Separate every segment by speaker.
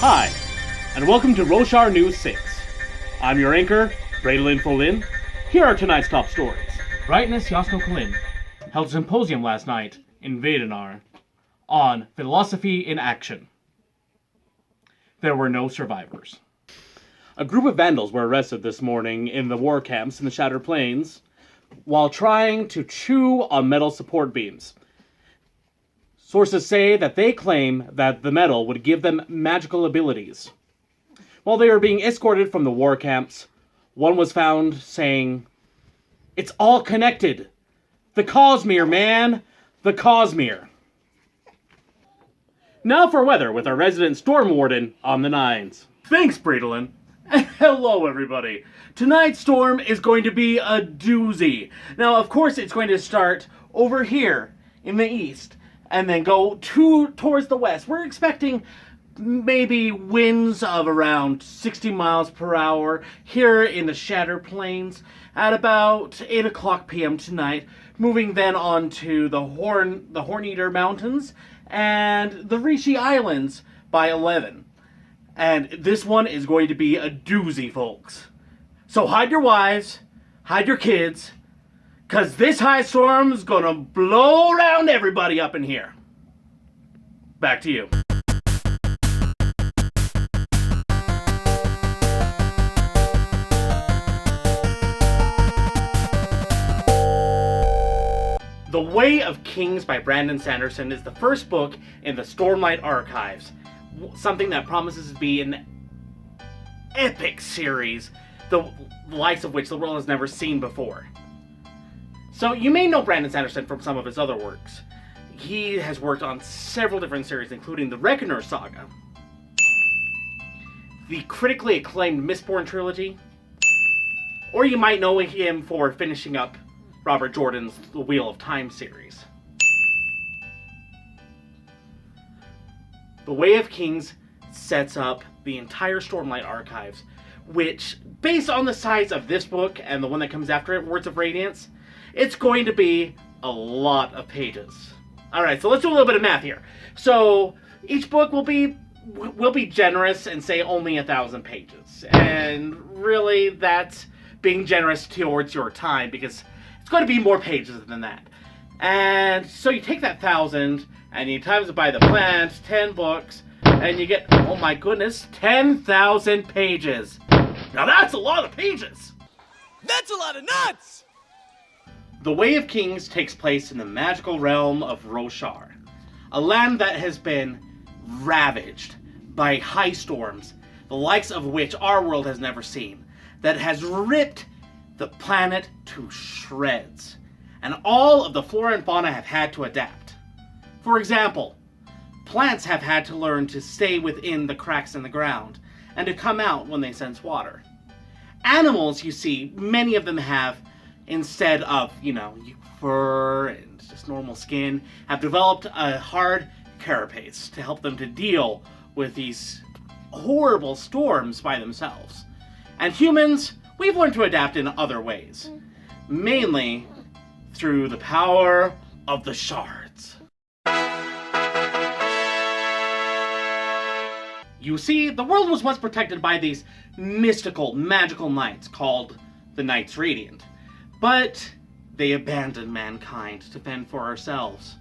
Speaker 1: Hi, and welcome to Roshar News 6. I'm your anchor, Braylin Folin. Here are tonight's top stories. Brightness Yasno Kalin held a symposium last night in Vedenar on philosophy in action. There were no survivors. A group of vandals were arrested this morning in the war camps in the Shattered Plains while trying to chew on metal support beams. Sources say that they claim that the metal would give them magical abilities. While they were being escorted from the war camps, one was found saying, "It's all connected. The Cosmere, man. The Cosmere." Now for weather with our resident storm warden on the nines. Thanks, Bradlin. And hello, everybody. Tonight's storm is going to be a doozy. Now, of course, it's going to start over here in the east and then go towards the west. We're expecting maybe winds of around 60 miles per hour here in the Shattered Plains at about 8 o'clock p.m. tonight, moving then on to the Horneater Mountains and the Rishi Islands by 11. And this one is going to be a doozy, folks. So hide your wives, hide your kids, because this high storm is going to blow around everybody up in here. Back to you. The Way of Kings by Brandon Sanderson is the first book in the Stormlight Archives. Something that promises to be an epic series, the likes of which the world has never seen before. So you may know Brandon Sanderson from some of his other works. He has worked on several different series, including the Reckoner Saga, the critically acclaimed Mistborn trilogy, or you might know him for finishing up Robert Jordan's The Wheel of Time series. The Way of Kings sets up the entire Stormlight Archives, which, based on the size of this book and the one that comes after it, Words of Radiance, it's going to be a lot of pages. Alright, so let's do a little bit of math here. So, each book will be generous and say only 1,000 pages. And really, that's being generous towards your time, because it's going to be more pages than that. And so you take that 1,000, and you times it by the plant, 10 books, and you get, oh my goodness, 10,000 pages. Now that's a lot of pages!
Speaker 2: That's a lot of nuts!
Speaker 1: The Way of Kings takes place in the magical realm of Roshar, a land that has been ravaged by high storms, the likes of which our world has never seen, that has ripped the planet to shreds, and all of the flora and fauna have had to adapt. For example, plants have had to learn to stay within the cracks in the ground, and to come out when they sense water. Animals, you see, many of them have, instead of, fur and just normal skin, have developed a hard carapace to help them to deal with these horrible storms by themselves. And humans, we've learned to adapt in other ways, mainly through the power of the shards. You see, the world was once protected by these mystical, magical knights called the Knights Radiant. But they abandoned mankind to fend for ourselves.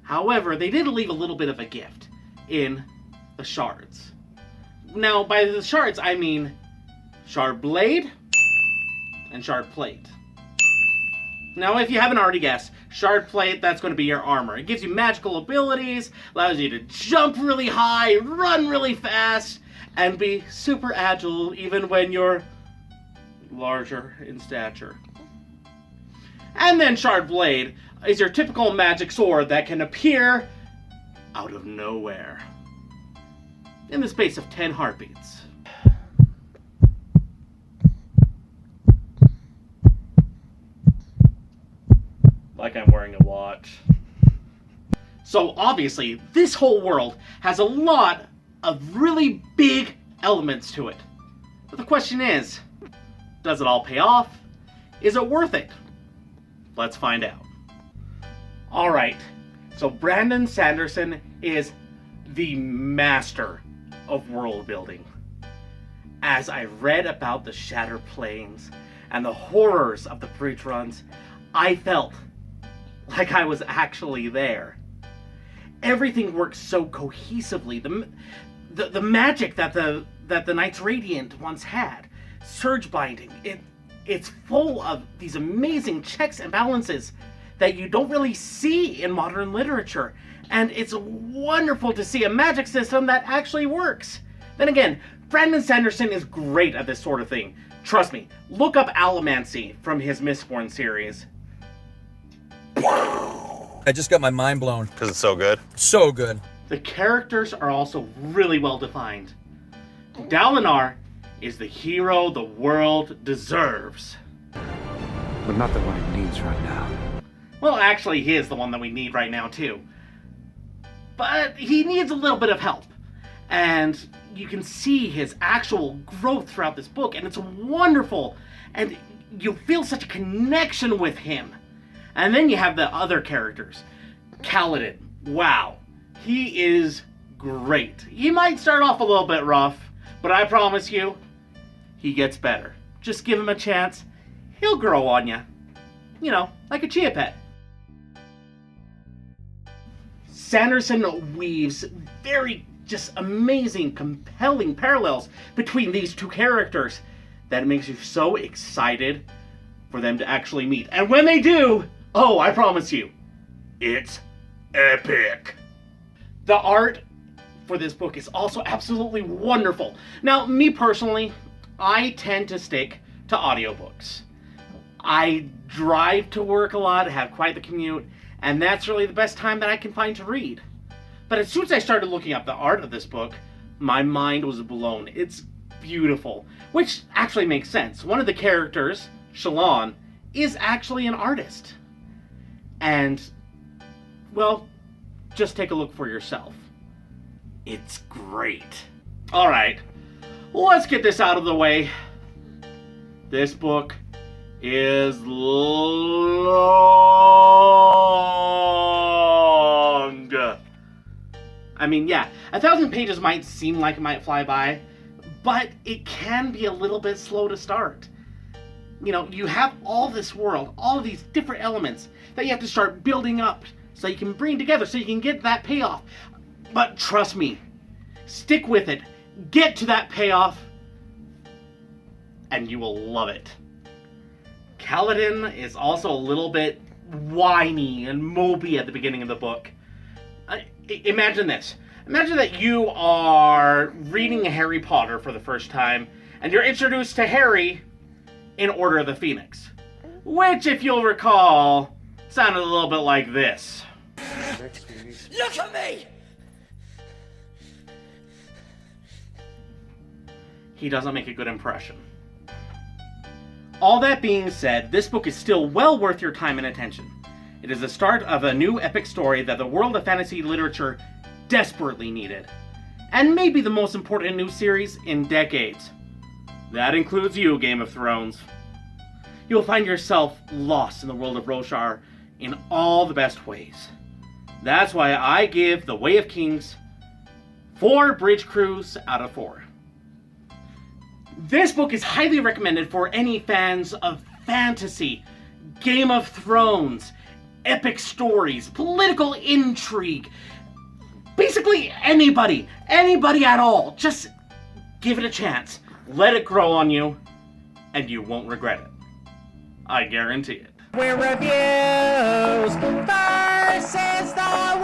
Speaker 1: However, they did leave a little bit of a gift in the shards. Now, by the shards, I mean shard blade and shard plate. Now, if you haven't already guessed, shard plate, that's going to be your armor. It gives you magical abilities, allows you to jump really high, run really fast, and be super agile even when you're larger in stature. And then shard blade is your typical magic sword that can appear out of nowhere in the space of 10 heartbeats. Like I'm wearing a watch. So obviously, this whole world has a lot of really big elements to it. But the question is, does it all pay off? Is it worth it? Let's find out. Alright, so Brandon Sanderson is the master of world building. As I read about the Shattered Plains and the horrors of the bridge runs, I felt like I was actually there. Everything works so cohesively. The magic that the Knights Radiant once had, surge binding, it's full of these amazing checks and balances that you don't really see in modern literature. And it's wonderful to see a magic system that actually works. Then again, Brandon Sanderson is great at this sort of thing. Trust me, look up Allomancy from his Mistborn series.
Speaker 3: I just got my mind blown.
Speaker 4: Because it's so good.
Speaker 3: So good.
Speaker 1: The characters are also really well defined. Dalinar is the hero the world deserves.
Speaker 5: But not the one it needs right now.
Speaker 1: Well, actually, he is the one that we need right now, too. But he needs a little bit of help. And you can see his actual growth throughout this book, and it's wonderful. And you feel such a connection with him. And then you have the other characters. Kaladin. Wow. He is great. He might start off a little bit rough, but I promise you, he gets better. Just give him a chance. He'll grow on you. You know, like a chia pet. Sanderson weaves very just amazing, compelling parallels between these two characters that makes you so excited for them to actually meet. And when they do, oh, I promise you, it's epic. The art for this book is also absolutely wonderful. Now, me personally, I tend to stick to audiobooks. I drive to work a lot, have quite the commute, and that's really the best time that I can find to read. But as soon as I started looking up the art of this book, my mind was blown. It's beautiful, which actually makes sense. One of the characters, Shallan, is actually an artist. And, well, just take a look for yourself. It's great. Alright, let's get this out of the way. This book is long. I mean, yeah, 1,000 pages might seem like it might fly by, but it can be a little bit slow to start. You know, you have all this world, all of these different elements that you have to start building up so you can bring together, so you can get that payoff. But trust me, stick with it, get to that payoff, and you will love it. Kaladin is also a little bit whiny and mopey at the beginning of the book. Imagine this. Imagine that you are reading Harry Potter for the first time, and you're introduced to Harry in Order of the Phoenix, which, if you'll recall, sounded a little bit like this.
Speaker 2: Look at me!
Speaker 1: He doesn't make a good impression. All that being said, this book is still well worth your time and attention. It is the start of a new epic story that the world of fantasy literature desperately needed, and maybe the most important new series in decades. That includes you, Game of Thrones. You'll find yourself lost in the world of Roshar in all the best ways. That's why I give The Way of Kings 4 bridge crews out of 4. This book is highly recommended for any fans of fantasy, Game of Thrones, epic stories, political intrigue. Basically anybody at all. Just give it a chance. Let it grow on you, and you won't regret it. I guarantee it.
Speaker 2: We're reviews versus the